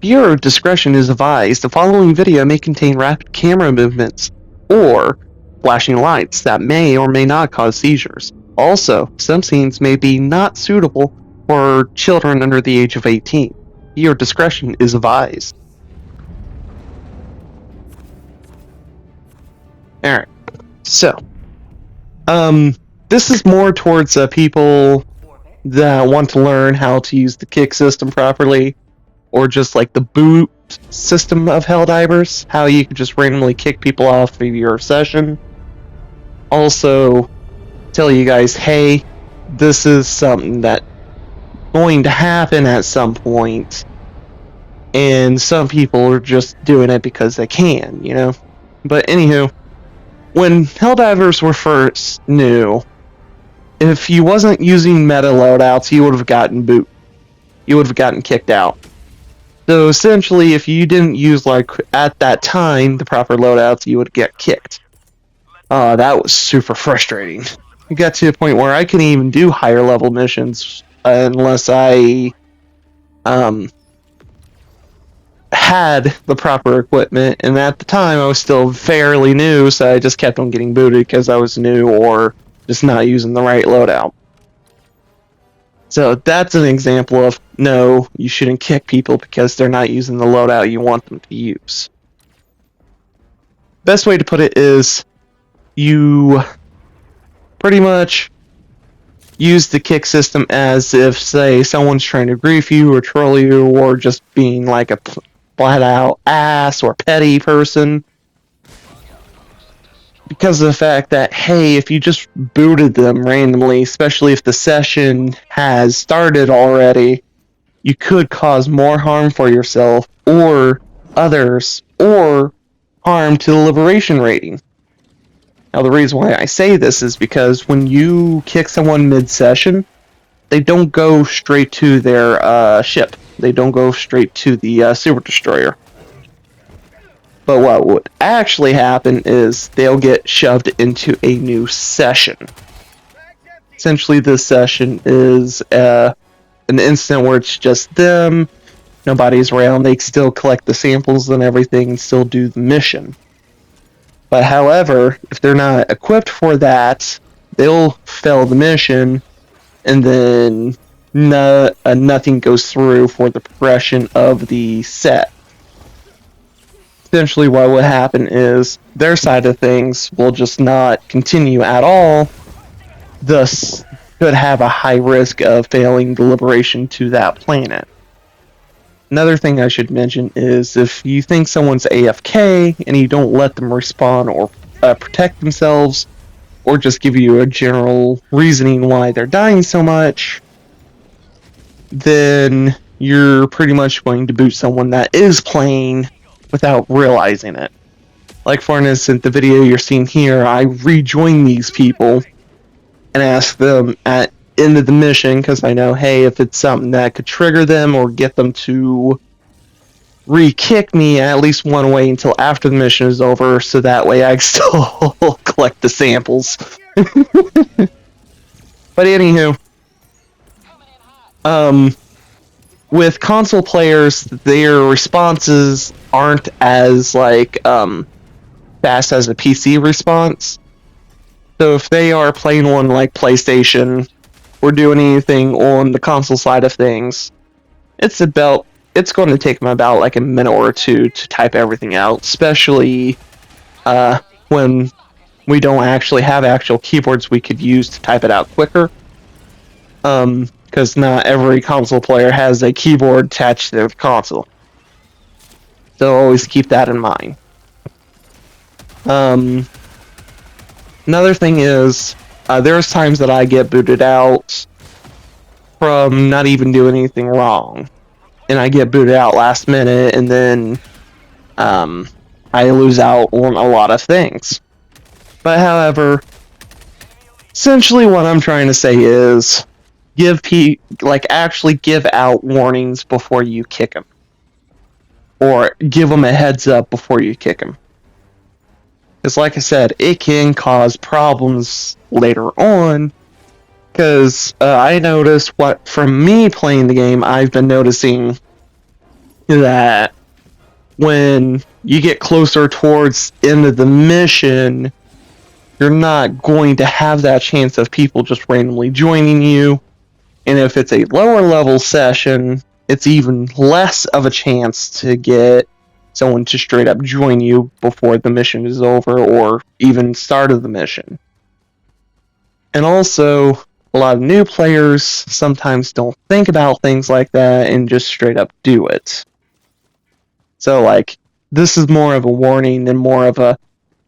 Viewer discretion is advised. The following video may contain rapid camera movements or flashing lights that may or may not cause seizures. Also, some scenes may be not suitable for children under the age of 18. Viewer discretion is advised. Alright, so, this is more towards people that want to learn how to use the kick system properly, or just like the boot system of Helldivers, how you can just randomly kick people off of your session. Also, tell you guys, hey, this is something that's going to happen at some point, and some people are just doing it because they can, you know? But anywho, when Helldivers were first new, if you wasn't using meta loadouts, you would have gotten boot. You would have gotten kicked out. So essentially, if you didn't use, like, at that time, the proper loadouts, you would get kicked. That was super frustrating. It got to a point where I couldn't even do higher level missions unless I had the proper equipment, and at the time I was still fairly new, so I just kept on getting booted because I was new or just not using the right loadout. So that's an example of, no, you shouldn't kick people because they're not using the loadout you want them to use. Best way to put it is, you pretty much use the kick system as if, say, someone's trying to grief you or troll you or just being like a flat-out ass or petty person. Because of the fact that, hey, if you just booted them randomly, especially if the session has started already, you could cause more harm for yourself or others, or harm to the liberation rating. Now, the reason why I say this is because when you kick someone mid-session, they don't go straight to their ship. They don't go straight to the Super Destroyer. But what would actually happen is they'll get shoved into a new session. Essentially, this session is an instant where it's just them, nobody's around, they still collect the samples and everything and still do the mission. But however, if they're not equipped for that, they'll fail the mission, and then nothing goes through for the progression of the set. Essentially, what would happen is their side of things will just not continue at all, thus could have a high risk of failing the liberation to that planet. Another thing I should mention is if you think someone's AFK and you don't let them respawn or protect themselves, or just give you a general reasoning why they're dying so much, then you're pretty much going to boot someone that is playing without realizing it. Like, for instance, the video you're seeing here, I rejoin these people and ask them at end of the mission, because I know, hey, if it's something that could trigger them or get them to re-kick me, at least one way until after the mission is over, so that way I can still collect the samples. But anywho, with console players, their responses aren't as, like, fast as a PC response. So if they are playing on, like, PlayStation or doing anything on the console side of things, it's going to take them about, like, a minute or two to type everything out, especially when we don't actually have actual keyboards we could use to type it out quicker. Because not every console player has a keyboard attached to their console. So always keep that in mind. Another thing is, there's times that I get booted out from not even doing anything wrong. And I get booted out last minute, and then I lose out on a lot of things. But however, essentially what I'm trying to say is, actually give out warnings before you kick them, or give them a heads up before you kick them. Because, like I said, it can cause problems later on. Because I noticed from me playing the game, I've been noticing that when you get closer towards the end of the mission, you're not going to have that chance of people just randomly joining you. And if it's a lower level session, it's even less of a chance to get someone to straight up join you before the mission is over or even start of the mission. And also, a lot of new players sometimes don't think about things like that and just straight up do it. So, like, this is more of a warning and more of a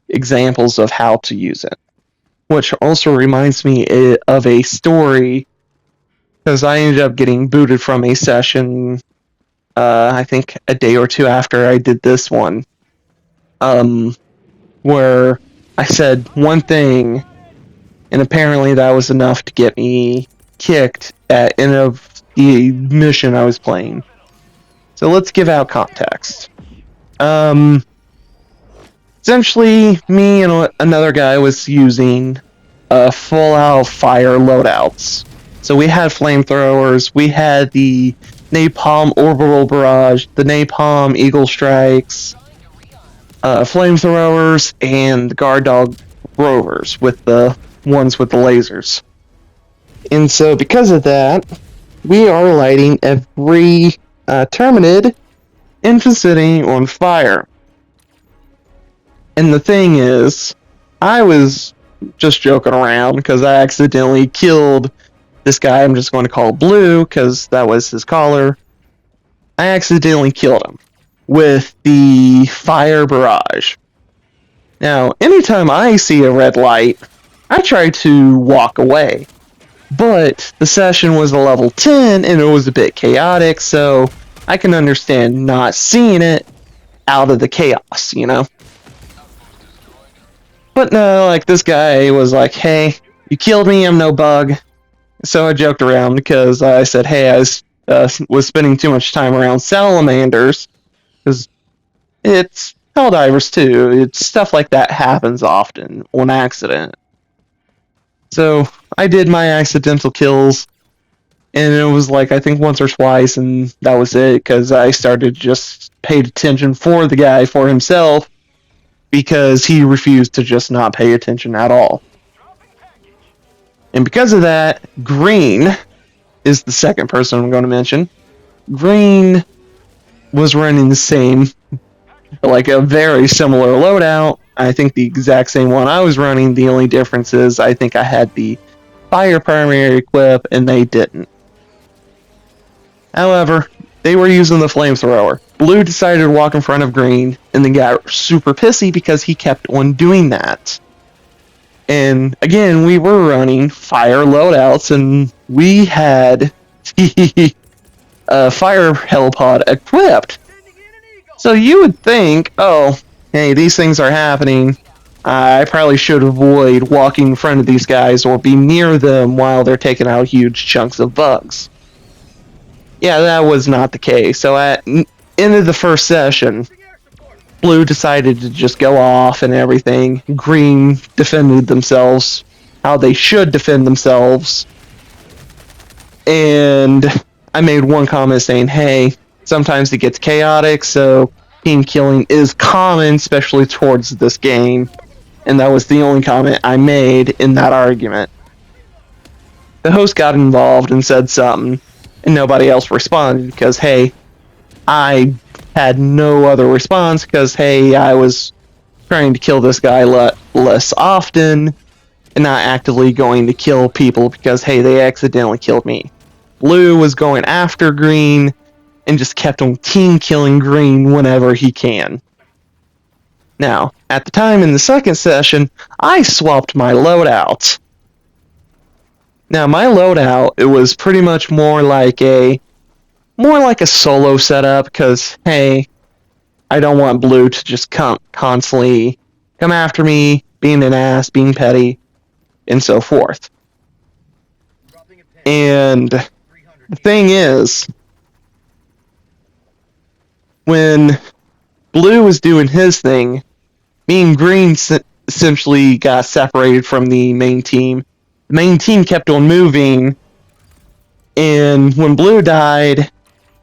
examples of how to use it. Which also reminds me of a story, because I ended up getting booted from a session, I think a day or two after I did this one, where I said one thing, and apparently that was enough to get me kicked at end of the mission I was playing. So let's give out context. Essentially, me and another guy was using full-out fire loadouts. So we had flamethrowers, we had the napalm orbital barrage, the napalm eagle strikes, flamethrowers, and the guard dog rovers with the ones with the lasers. And so because of that, we are lighting every Terminid in the city on fire. And the thing is, I was just joking around because I accidentally killed this guy. I'm just going to call Blue because that was his collar. I accidentally killed him with the fire barrage. Now, anytime I see a red light, I try to walk away. But the session was a level 10 and it was a bit chaotic, so I can understand not seeing it out of the chaos, you know? But no, like, this guy was like, hey, you killed me, I'm no bug. So I joked around because I said, hey, I was spending too much time around salamanders, because it's Helldivers too. It's stuff like that happens often on accident. So I did my accidental kills, and it was like, I think once or twice, and that was it, because I started just paid attention for the guy for himself, because he refused to just not pay attention at all. And because of that, Green is the second person I'm going to mention. Green was running the same, like a very similar loadout. I think the exact same one I was running. The only difference is I think I had the fire primary equip and they didn't. However, they were using the flamethrower. Blue decided to walk in front of Green and then got super pissy because he kept on doing that. And again, we were running fire loadouts and we had the fire helipod equipped. So you would think, oh, hey, these things are happening. I probably should avoid walking in front of these guys or be near them while they're taking out huge chunks of bugs. Yeah, that was not the case. So at end of the first session, Blue decided to just go off and everything. Green defended themselves how they should defend themselves. And I made one comment saying, hey, sometimes it gets chaotic, so team killing is common, especially towards this game. And that was the only comment I made in that argument. The host got involved and said something, and nobody else responded because, hey, I had no other response because, hey, I was trying to kill this guy less often and not actively going to kill people because, hey, they accidentally killed me. Blue was going after Green and just kept on team killing Green whenever he can. Now, at the time in the second session, I swapped my loadout. Now, my loadout, it was pretty much more like a solo setup because, hey, I don't want Blue to just constantly come after me, being an ass, being petty, and so forth. And the thing is, when Blue was doing his thing, me and Green essentially got separated from the main team. The main team kept on moving, and when Blue died,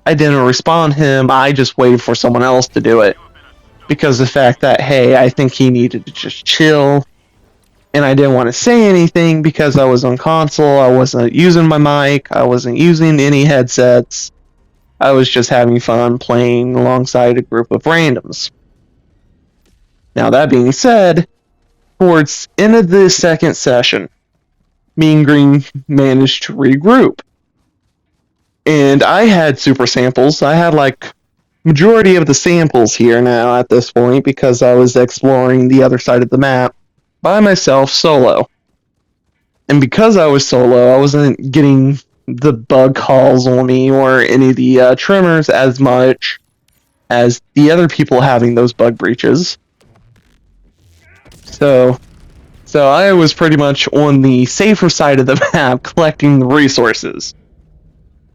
I didn't respond him. I just waited for someone else to do it. Because of the fact that, hey, I think he needed to just chill. And I didn't want to say anything because I was on console. I wasn't using my mic. I wasn't using any headsets. I was just having fun playing alongside a group of randoms. Now, that being said, towards the end of the second session, me and Green managed to regroup. And I had super samples. I had like majority of the samples here now at this point because I was exploring the other side of the map by myself solo. And because I was solo, I wasn't getting the bug calls on me or any of the tremors as much as the other people having those bug breaches. So I was pretty much on the safer side of the map collecting the resources.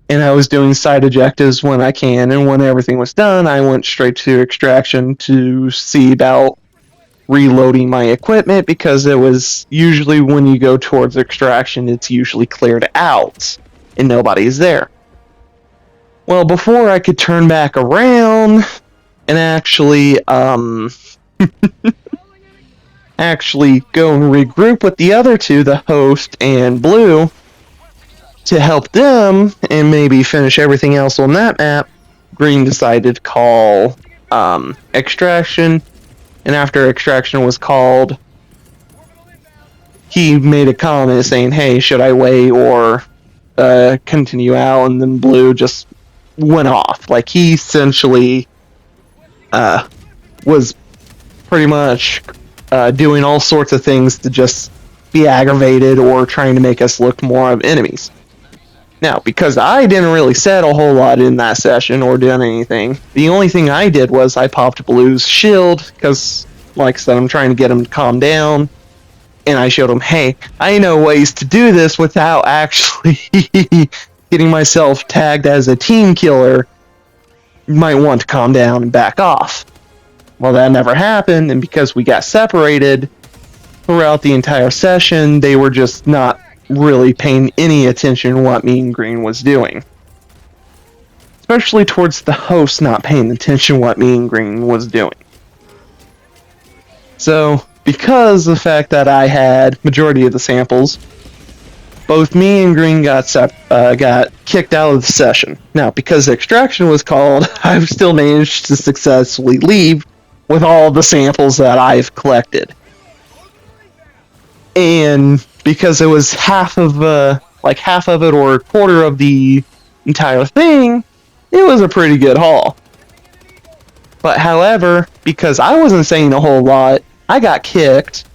And I was doing side objectives when I can, and when everything was done, I went straight to extraction to see about reloading my equipment, because it was usually when you go towards extraction, it's usually cleared out, and nobody's there. Well, before I could turn back around and actually actually go and regroup with the other two, the host and Blue, to help them and maybe finish everything else on that map, Green decided to call extraction. And after extraction was called, he made a comment saying, hey, should I wait or continue out? And then Blue just went off. Like, he essentially was pretty much doing all sorts of things to just be aggravated or trying to make us look more of enemies. Now, because I didn't really set a whole lot in that session or done anything, the only thing I did was I popped Blue's shield, because, like I said, I'm trying to get him to calm down, and I showed him, hey, I know ways to do this without actually getting myself tagged as a team killer. You might want to calm down and back off. Well, that never happened, and because we got separated throughout the entire session, they were just not really paying any attention to what me and Green was doing. Especially towards the host not paying attention to what me and Green was doing. So, because of the fact that I had majority of the samples, both me and Green got kicked out of the session. Now, because extraction was called, I've still managed to successfully leave with all the samples that I've collected. And because it was half of it or a quarter of the entire thing, it was a pretty good haul. But however, because I wasn't saying a whole lot, I got kicked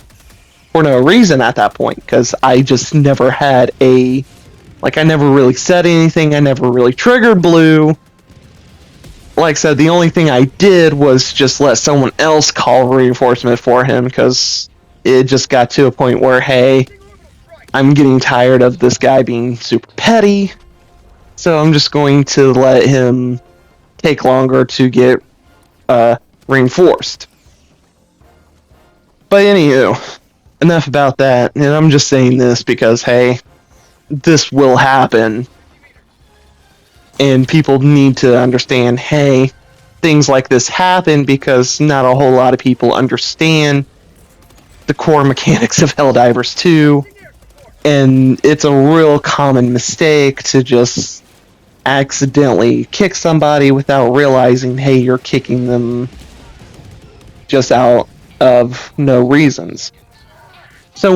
for no reason at that point, because I just never had I never really said anything, I never really triggered Blue. Like I said, the only thing I did was just let someone else call reinforcement for him, because it just got to a point where, hey, I'm getting tired of this guy being super petty, so I'm just going to let him take longer to get reinforced. But anywho, enough about that, and I'm just saying this because, hey, this will happen, and people need to understand, hey, things like this happen because not a whole lot of people understand the core mechanics of Helldivers 2, and it's a real common mistake to just accidentally kick somebody without realizing, hey, you're kicking them just out of no reasons. So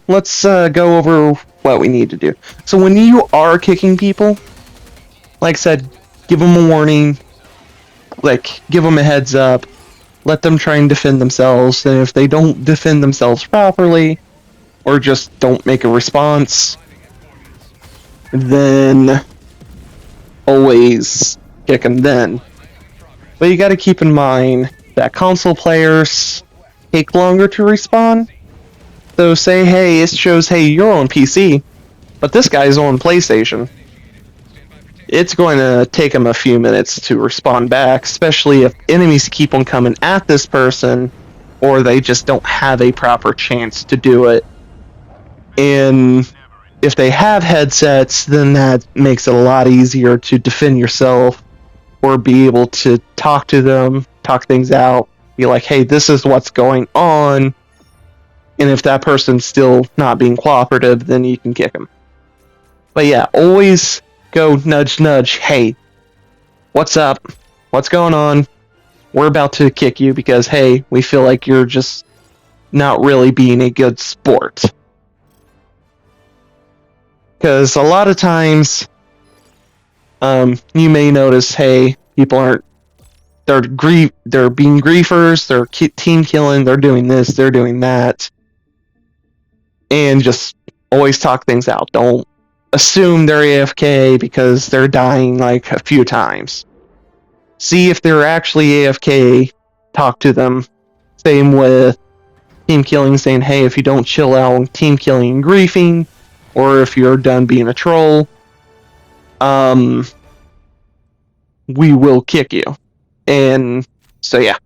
let's go over what we need to do. So when you are kicking people, like I said, give them a warning, give them a heads up, let them try and defend themselves, and if they don't defend themselves properly, or just don't make a response, then always kick them then. But you gotta keep in mind that console players take longer to respawn. So say, hey, it shows, hey, you're on PC, but this guy's on PlayStation. It's going to take him a few minutes to respond back, especially if enemies keep on coming at this person, or they just don't have a proper chance to do it in if they have headsets, then that makes it a lot easier to defend yourself or be able to talk to them, talk things out, be like, hey, this is what's going on. And if that person's still not being cooperative, then you can kick them. But yeah, always go nudge, nudge. Hey, what's up? What's going on? We're about to kick you because, hey, we feel like you're just not really being a good sport. Because a lot of times, you may notice, hey, people aren't, they're being griefers, they're team killing, they're doing this, they're doing that. And just always talk things out. Don't assume they're AFK because they're dying like a few times. See if they're actually AFK, talk to them. Same with team killing, saying, hey, if you don't chill out on team killing and griefing, or if you're done being a troll, we will kick you. And so yeah,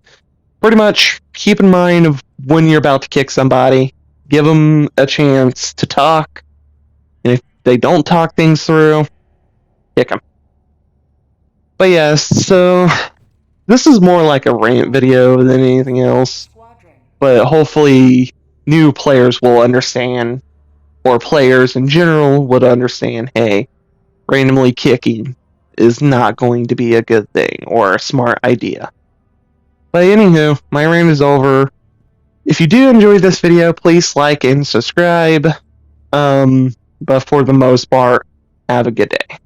pretty much keep in mind of when you're about to kick somebody, give them a chance to talk, and if they don't talk things through, kick them. But yeah, so this is more like a rant video than anything else, but hopefully new players will understand, or players in general would understand, hey, randomly kicking is not going to be a good thing or a smart idea. But anywho, my rant is over. If you do enjoy this video, please like and subscribe. But for the most part, have a good day.